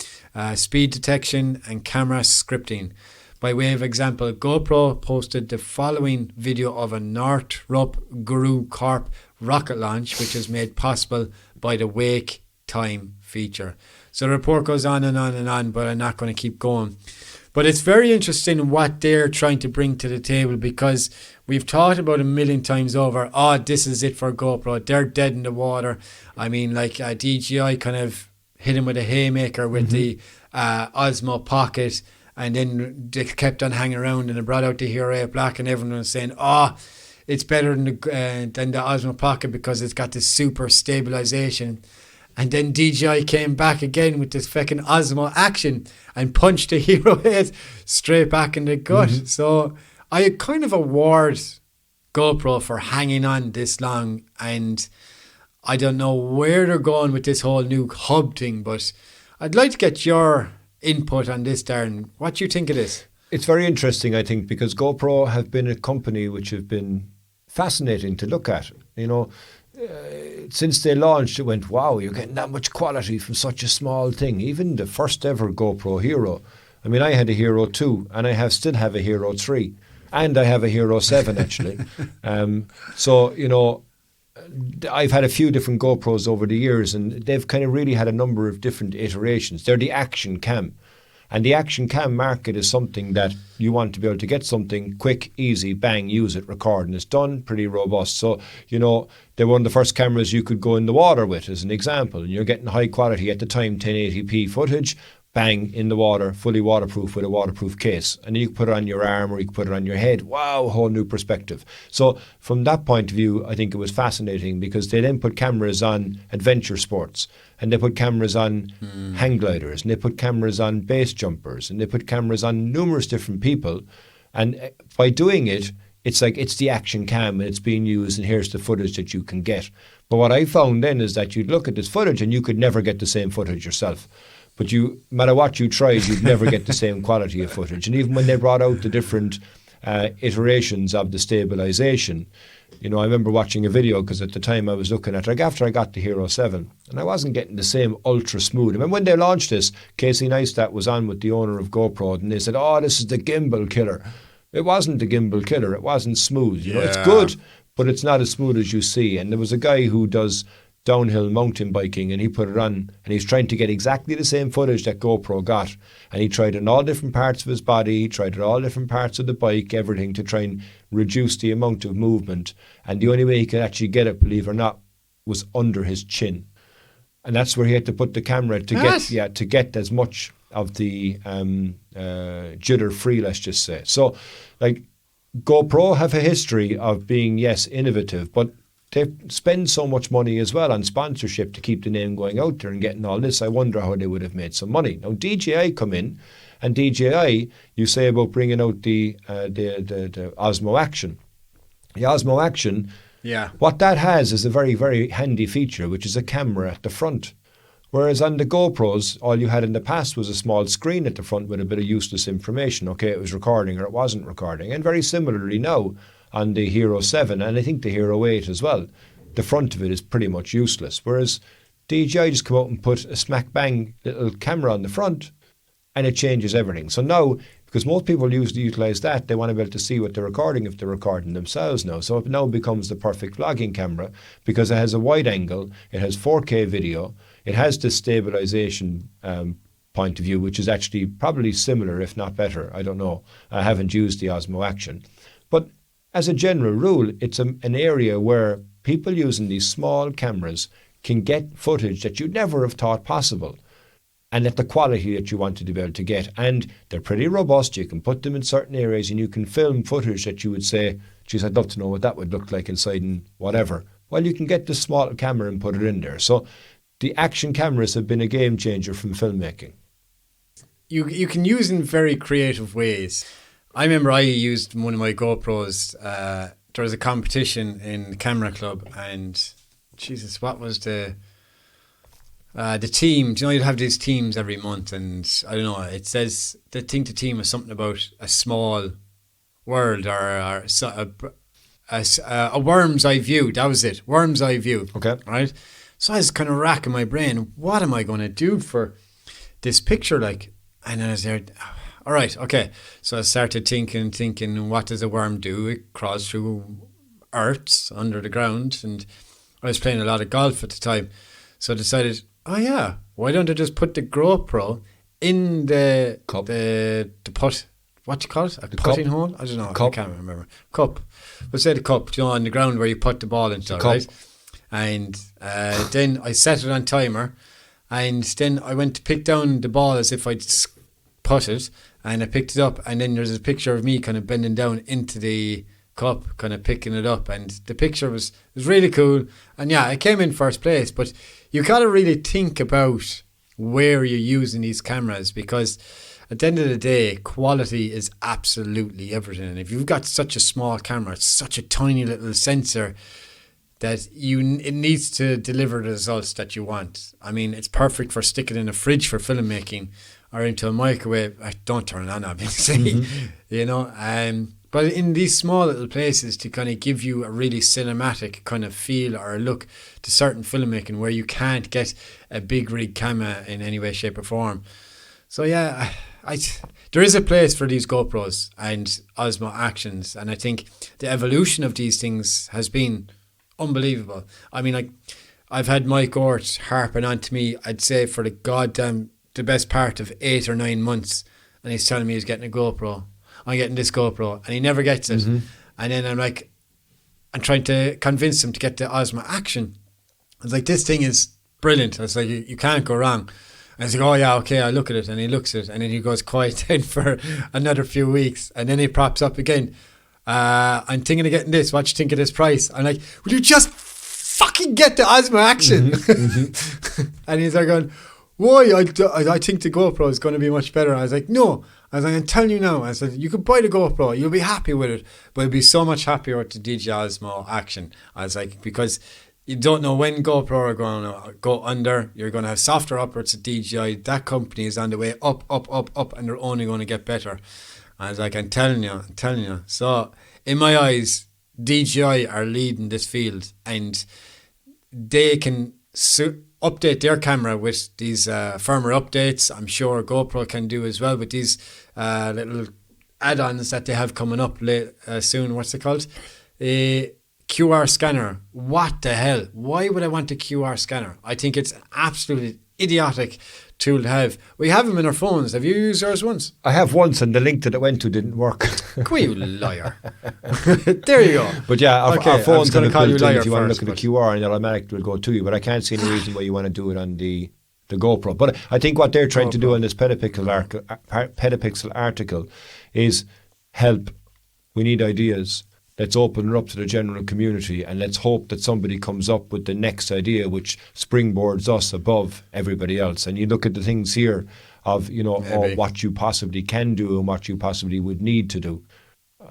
speed detection, and camera scripting. By way of example, GoPro posted the following video of a Northrop Guru Corp rocket launch, which is made possible by the wake time feature. So the report goes on and on and on, but I'm not going to keep going. But it's very interesting what they're trying to bring to the table, because we've talked about a million times over, this is it for GoPro. They're dead in the water. I mean, like DJI kind of hit him with a haymaker with the Osmo Pocket, and then they kept on hanging around, and they brought out the Hero 8 Black, and everyone was saying, it's better than the Osmo Pocket because it's got this super stabilization. And then DJI came back again with this fucking Osmo Action and punched the Hero 8 straight back in the gut. Mm-hmm. So I kind of award GoPro for hanging on this long, and I don't know where they're going with this whole new hub thing, but I'd like to get your input on this, Darren. What do you think of this? It's very interesting, I think, because GoPro have been a company which have been fascinating to look at. You know, since they launched, it went, wow, you're getting that much quality from such a small thing. Even the first ever GoPro Hero. I mean, I had a Hero 2 and I still have a Hero 3 and I have a Hero 7 actually. So, you know, I've had a few different GoPros over the years, and they've kind of really had a number of different iterations. They're the action cam. And the action cam market is something that you want to be able to get something quick, easy, bang, use it, record, and it's done, pretty robust. So, you know, they're one of the first cameras you could go in the water with, as an example. And you're getting high quality, at the time, 1080p footage, bang, in the water, fully waterproof with a waterproof case. And you can put it on your arm or you can put it on your head. Wow, a whole new perspective. So from that point of view, I think it was fascinating, because they then put cameras on adventure sports, and they put cameras on hang gliders, and they put cameras on base jumpers, and they put cameras on numerous different people. And by doing it, it's like it's the action cam and it's being used, and here's the footage that you can get. But what I found then is that you'd look at this footage and you could never get the same footage yourself. But no matter what you tried, you'd never get the same quality of footage. And even when they brought out the different iterations of the stabilization, you know, I remember watching a video, because at the time I was looking at it, like after I got the Hero 7, and I wasn't getting the same ultra smooth. I mean, when they launched this, Casey Neistat was on with the owner of GoPro, and they said, this is the gimbal killer. It wasn't the gimbal killer. It wasn't smooth. You know, it's good, but it's not as smooth as you see. And there was a guy who does downhill mountain biking, and he put it on, and he's trying to get exactly the same footage that GoPro got, and he tried it in all different parts of his body, he tried it in all different parts of the bike, everything, to try and reduce the amount of movement. And the only way he could actually get it, believe it or not, was under his chin, and that's where he had to put the camera to get as much of the jitter free, let's just say. So, like, GoPro have a history of being, yes, innovative, but they spend so much money as well on sponsorship to keep the name going out there and getting all this. I wonder how they would have made some money. Now, DJI come in, and DJI, you say about bringing out the Osmo Action. The Osmo Action, what that has is a very, very handy feature, which is a camera at the front. Whereas on the GoPros, all you had in the past was a small screen at the front with a bit of useless information. Okay, it was recording or it wasn't recording. And very similarly now, on the Hero 7, and I think the Hero 8 as well, the front of it is pretty much useless. Whereas DJI just come out and put a smack bang little camera on the front, and it changes everything. So now, because most people utilise that, they want to be able to see what they're recording if they're recording themselves now. So it now becomes the perfect vlogging camera, because it has a wide angle, it has 4K video, it has the stabilisation point of view, which is actually probably similar, if not better. I don't know. I haven't used the Osmo Action. But as a general rule, it's an area where people using these small cameras can get footage that you'd never have thought possible, and at the quality that you wanted to be able to get. And they're pretty robust. You can put them in certain areas, and you can film footage that you would say, geez, I'd love to know what that would look like inside and whatever. Well, you can get the small camera and put it in there. So the action cameras have been a game changer from filmmaking. You can use in very creative ways. I remember I used one of my GoPros. There was a competition in the camera club, and Jesus, what was the the team, you'd have these teams every month, and I don't know, it says the team is something about a small world or a worm's eye view. That was it, worm's eye view. Okay. Right? So I was kind of racking my brain, what am I going to do for this picture? And I was there, all right, okay. So I started thinking, what does a worm do? It crawls through earths under the ground, and I was playing a lot of golf at the time. So I decided, oh yeah, why don't I just put the GoPro in the cup, the putt? What do you call it? A putting hole? I don't know. Cup. I can't remember. Cup. We'll say the cup. On the ground where you put the ball into, right? And then I set it on timer, and then I went to pick down the ball as if I'd putted, and I picked it up, and then there's a picture of me kind of bending down into the cup, kind of picking it up, and the picture was really cool. And yeah, I came in first place, but you gotta really think about where you're using these cameras, because at the end of the day, quality is absolutely everything. And if you've got such a small camera, it's such a tiny little sensor, that it needs to deliver the results that you want. I mean, it's perfect for sticking in a fridge for filmmaking, or into a microwave. Don't turn it on, obviously. But in these small little places, to kind of give you a really cinematic kind of feel or look to certain filmmaking where you can't get a big rig camera in any way, shape or form. So yeah, there is a place for these GoPros and Osmo Actions, and I think the evolution of these things has been unbelievable. I mean, I've had Mike Ort harping on to me, I'd say for the best part of 8 or 9 months, and he's telling me he's getting a GoPro. I'm getting this GoPro, and he never gets it. Mm-hmm. And then I'm trying to convince him to get the Osmo Action. I was like, this thing is brilliant. I was like, you can't go wrong. And I was like, oh yeah, okay, I look at it, and he looks at it, and then he goes quiet then for another few weeks, and then he props up again. I'm thinking of getting this. What you think of this price? I'm like, will you just fucking get the Osmo Action? Mm-hmm. And he's like going, why? I think the GoPro is going to be much better. And I was like, no. I was like, I'm telling you now. I said, you could buy the GoPro. You'll be happy with it. But you'll be so much happier with the DJI Osmo Action. I was like, because you don't know when GoPro are going to go under. You're going to have softer upwards at DJI. That company is on the way up, and they're only going to get better. I was like, I'm telling you. So, in my eyes, DJI are leading this field, and they can update their camera with these firmware updates. I'm sure GoPro can do as well with these little add-ons that they have coming up soon. What's it called? A QR scanner. What the hell? Why would I want a QR scanner? I think it's an absolutely idiotic tool to have. We have them in our phones. Have you used yours once? I have once, and the link that it went to didn't work. You liar. There you go. But yeah, our phones going to call you liar. If you want to look at the QR, and the automatic will go to you. But I can't see any reason why you want to do it on the GoPro. But I think what they're trying to do in this Petapixel article is help. We need ideas. Let's open it up to the general community, and let's hope that somebody comes up with the next idea which springboards us above everybody else. And you look at the things here of, what you possibly can do and what you possibly would need to do.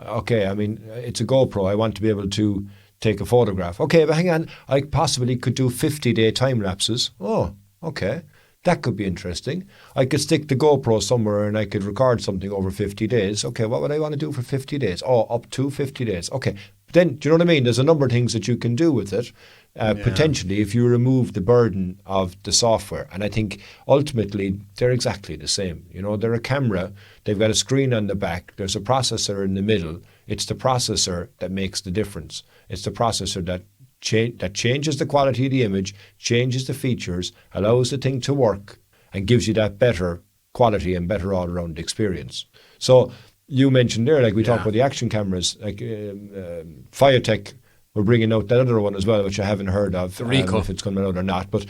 Okay, I mean, it's a GoPro. I want to be able to take a photograph. Okay, but hang on. I possibly could do 50-day time lapses. Oh, okay. That could be interesting. I could stick the GoPro somewhere and I could record something over 50 days. Okay, what would I want to do for 50 days? Oh, up to 50 days. Okay. Then, do you know what I mean? There's a number of things that you can do with it, potentially, if you remove the burden of the software. And I think ultimately they're exactly the same. They're a camera. They've got a screen on the back. There's a processor in the middle. It's the processor that makes the difference. It's the processor that changes the quality of the image, changes the features, allows the thing to work, and gives you that better quality and better all-around experience. So you mentioned there, we talked about the action cameras, Fiotech were bringing out that other one as well, which I haven't heard of, if it's coming out or not. But,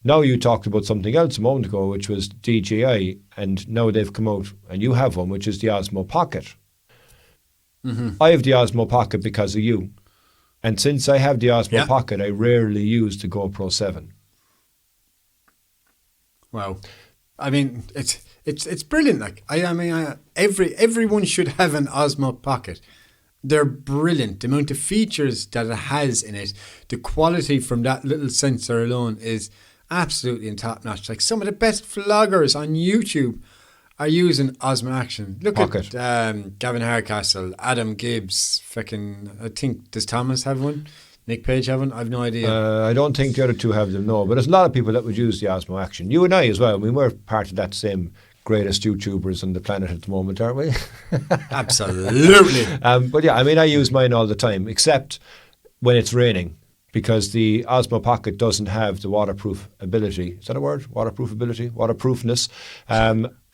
now you talked about something else a moment ago, which was DJI, and now they've come out, and you have one, which is the Osmo Pocket. Mm-hmm. I have the Osmo Pocket because of you. And since I have the Osmo Pocket, I rarely use the GoPro 7. Wow. I mean, it's brilliant. Everyone should have an Osmo Pocket. They're brilliant. The amount of features that it has in it, the quality from that little sensor alone is absolutely in top notch. Like some of the best vloggers on YouTube are using Osmo Action. Look Pocket. at Gavin Hardcastle, Adam Gibbs, I think, does Thomas have one? Nick Page have one? I've no idea. I don't think the other two have them, no. But there's a lot of people that would use the Osmo Action. You and I as well. I mean, we're part of that same greatest YouTubers on the planet at the moment, aren't we? Absolutely. But yeah, I mean, I use mine all the time, except when it's raining, because the Osmo Pocket doesn't have the waterproof ability. Is that a word? Waterproof ability? Waterproofness.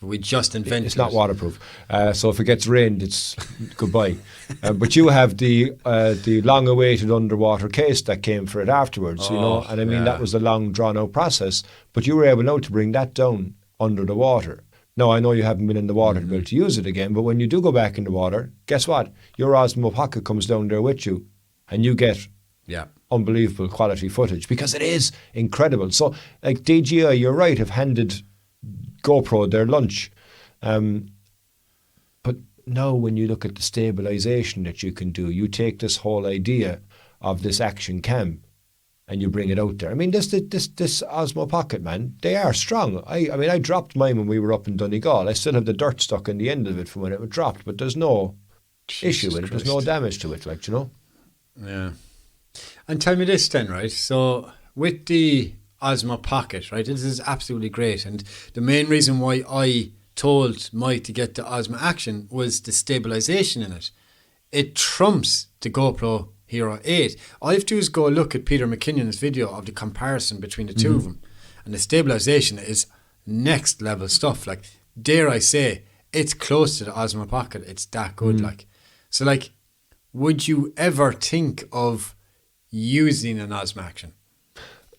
We just invented It's not waterproof. So if it gets rained, it's goodbye. But you have the long-awaited underwater case that came for it afterwards, you know. And I mean, that was a long, drawn-out process. But you were able now to bring that down under the water. Now, I know you haven't been in the water to be able to use it again, but when you do go back in the water, guess what? Your Osmo Pocket comes down there with you, and you get unbelievable quality footage, because it is incredible. So, like DJI, you're right, have handed GoPro their lunch. But now when you look at the stabilization that you can do, you take this whole idea of this action cam and you bring it out there. I mean, this Osmo Pocket, man, they are strong. I mean, I dropped mine when we were up in Donegal. I still have the dirt stuck in the end of it from when it was dropped, but there's no issue with it. There's no damage to it, like, you know. Yeah. And tell me this then, right? So with the Osmo Pocket, right, this is absolutely great. And the main reason why I told Mike to get the Osmo Action was the stabilization in it. It trumps the GoPro Hero 8. All you have to do is go look at Peter McKinnon's video of the comparison between the two of them. And the stabilization is next level stuff. Like, dare I say, it's close to the Osmo Pocket. It's that good, like. So, like, would you ever think of using an Osmo Action?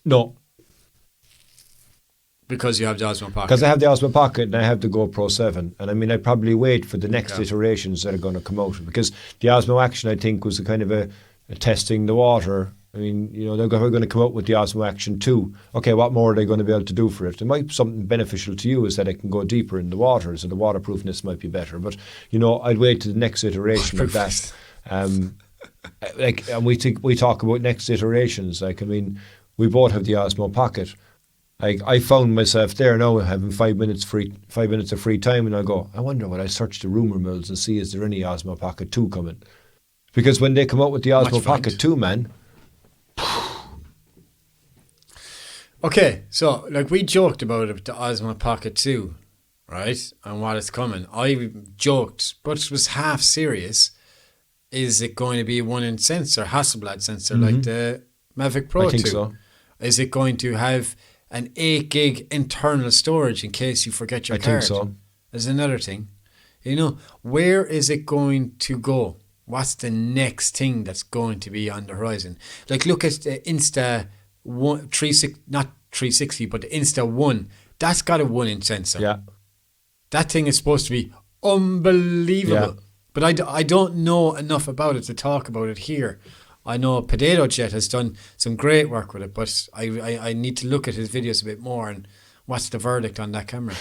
No. Because you have the Osmo Pocket? Because I have the Osmo Pocket and I have the GoPro 7. And I mean, I'd probably wait for the next iterations that are going to come out. Because the Osmo Action, I think, was a kind of a testing the water. I mean, you know, they're going to come out with the Osmo Action 2. Okay, what more are they going to be able to do for it? It might be something beneficial to you, is that it can go deeper in the water, so the waterproofness might be better. But, you know, I'd wait to the next iteration of that. Like, and we talk about next iterations. Like, I mean, we both have the Osmo Pocket. Like, I found myself there now having 5 minutes of free time, and I go, I wonder, would I search the rumour mills and see is there any Osmo Pocket 2 coming? Because when they come out with the Osmo Pocket 2, man. Okay, so like we joked about it, the Osmo Pocket 2, right? And what is coming. I joked, but it was half serious. Is it going to be a 1-inch sensor, Hasselblad sensor, like the Mavic Pro 2? I think so. Is it going to have an 8 gig internal storage in case you forget your card? I think so. There's another thing. You know, where is it going to go? What's the next thing that's going to be on the horizon? Like, look at the Insta 1, 360, not 360, but the Insta 1. That's got a 1-inch sensor. Yeah. That thing is supposed to be unbelievable. Yeah. But I don't know enough about it to talk about it here. I know Potato Jet has done some great work with it, but I need to look at his videos a bit more. And what's the verdict on that camera?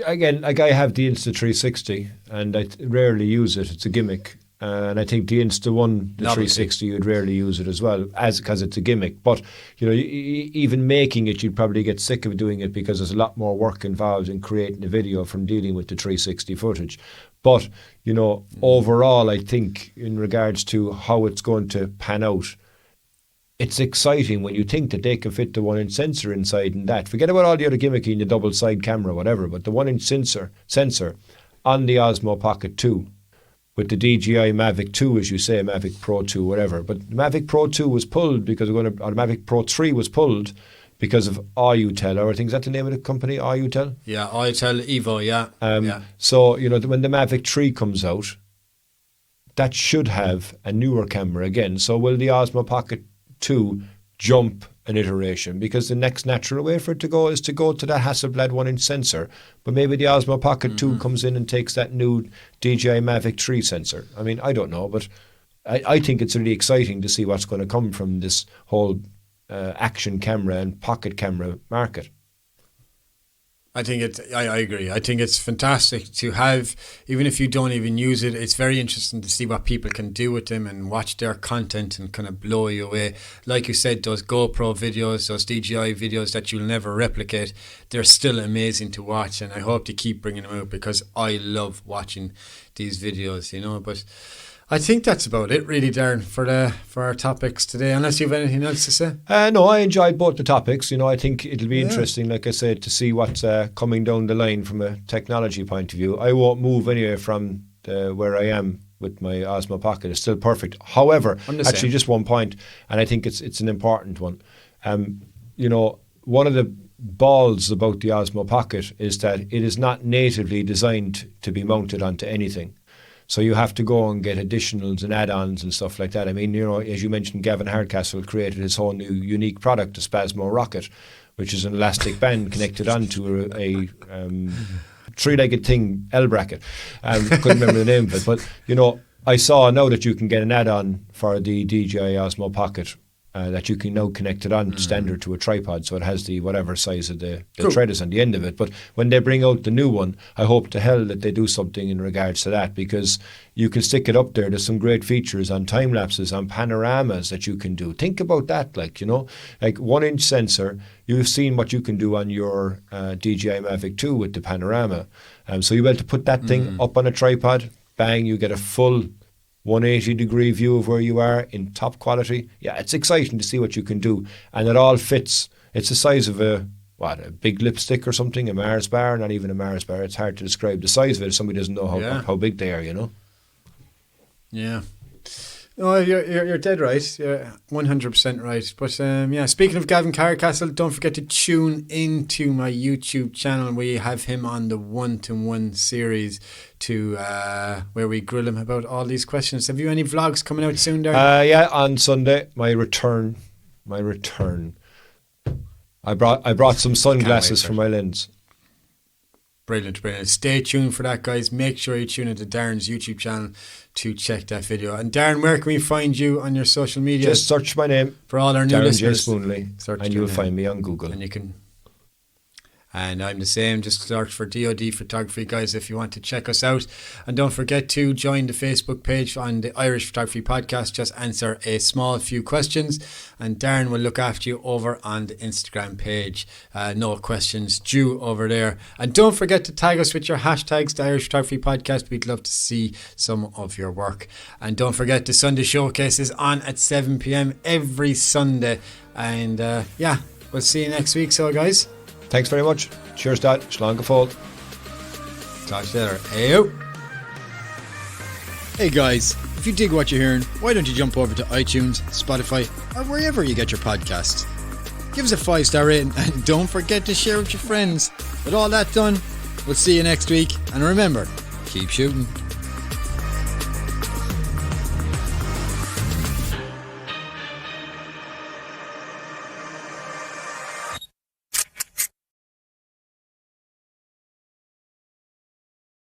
Again, like, I have the Insta 360 and I rarely use it. It's a gimmick. And I think the Insta 1, the 360, you'd rarely use it as well, because it's a gimmick. But, you know, even making it, you'd probably get sick of doing it because there's a lot more work involved in creating a video from dealing with the 360 footage. But, you know, overall, I think in regards to how it's going to pan out, it's exciting when you think that they can fit the 1-inch sensor inside and that. Forget about all the other gimmicky and the double side camera, whatever, but the 1-inch sensor on the Osmo Pocket 2. With the DJI Mavic 2, as you say, Mavic Pro 2, whatever. But the Mavic Pro 2 was pulled or the Mavic Pro 3 was pulled because of iUtel, or I think, is that the name of the company, iUtel? Yeah, iUtel Evo, yeah. So, you know, when the Mavic 3 comes out, that should have a newer camera again. So will the Osmo Pocket 2 jump an iteration? Because the next natural way for it to go is to go to that Hasselblad 1-inch sensor, but maybe the Osmo Pocket 2 comes in and takes that new DJI Mavic 3 sensor. I mean, I don't know, but I think it's really exciting to see what's going to come from this whole action camera and pocket camera market. I agree. I think it's fantastic to have, even if you don't even use it, it's very interesting to see what people can do with them and watch their content and kind of blow you away. Like you said, those GoPro videos, those DJI videos that you'll never replicate, they're still amazing to watch, and I hope to keep bringing them out because I love watching these videos, you know. But I think that's about it really, Darren, for our topics today, unless you have anything else to say. No, I enjoyed both the topics. You know, I think it'll be interesting, like I said, to see what's coming down the line from a technology point of view. I won't move anywhere from where I am with my Osmo Pocket. It's still perfect. However, actually just one point, and I think it's an important one. You know, one of the balls about the Osmo Pocket is that it is not natively designed to be mounted onto anything. So you have to go and get additionals and add-ons and stuff like that. I mean, you know, as you mentioned, Gavin Hardcastle created his whole new unique product, the Spasmo Rocket, which is an elastic band connected onto a three-legged thing, L bracket. Couldn't remember the name of it. But, you know, I saw now that you can get an add-on for the DJI Osmo Pocket that you can now connect it on standard to a tripod, so it has the whatever size of the thread is on the end of it. But when they bring out the new one, I hope to hell that they do something in regards to that, because you can stick it up there. There's some great features on time lapses, on panoramas that you can do. Think about that, like, you know, like 1-inch sensor. You've seen what you can do on your DJI Mavic 2 with the panorama. So you're able to put that thing up on a tripod, bang, you get a full 180-degree view of where you are in top quality. Yeah, it's exciting to see what you can do. And it all fits. It's the size of a big lipstick or something, a Mars bar, not even a Mars bar. It's hard to describe the size of it if somebody doesn't know how big they are, you know? Yeah. No, you're dead right. You're 100% right. But speaking of Gavin Hardcastle, don't forget to tune into my YouTube channel. We have him on the 1-to-1 series where we grill him about all these questions. Have you any vlogs coming out soon, Darren? Yeah, on Sunday, my return. I brought some sunglasses for my lens. Brilliant. Stay tuned for that, guys. Make sure you tune into Darren's YouTube channel to check that video. And Darren, where can we find you on your social media? Just search my name for all our new Darren listeners. J. Spoonley, and you'll find me on Google. And you can. And I'm the same. Just search for DOD Photography, guys, if you want to check us out. And don't forget to join the Facebook page on the Irish Photography Podcast. Just answer a small few questions, and Darren will look after you over on the Instagram page. No questions due over there. And don't forget to tag us with your hashtags, the Irish Photography Podcast. We'd love to see some of your work. And don't forget, the Sunday Showcase is on at 7 p.m. every Sunday. And we'll see you next week. So, guys, thanks very much. Cheers, Dad. Slán go fóill. Talk to you later. Heyo. Hey guys, if you dig what you're hearing, why don't you jump over to iTunes, Spotify, or wherever you get your podcasts. Give us a 5-star rating and don't forget to share with your friends. With all that done, we'll see you next week. And remember, keep shooting.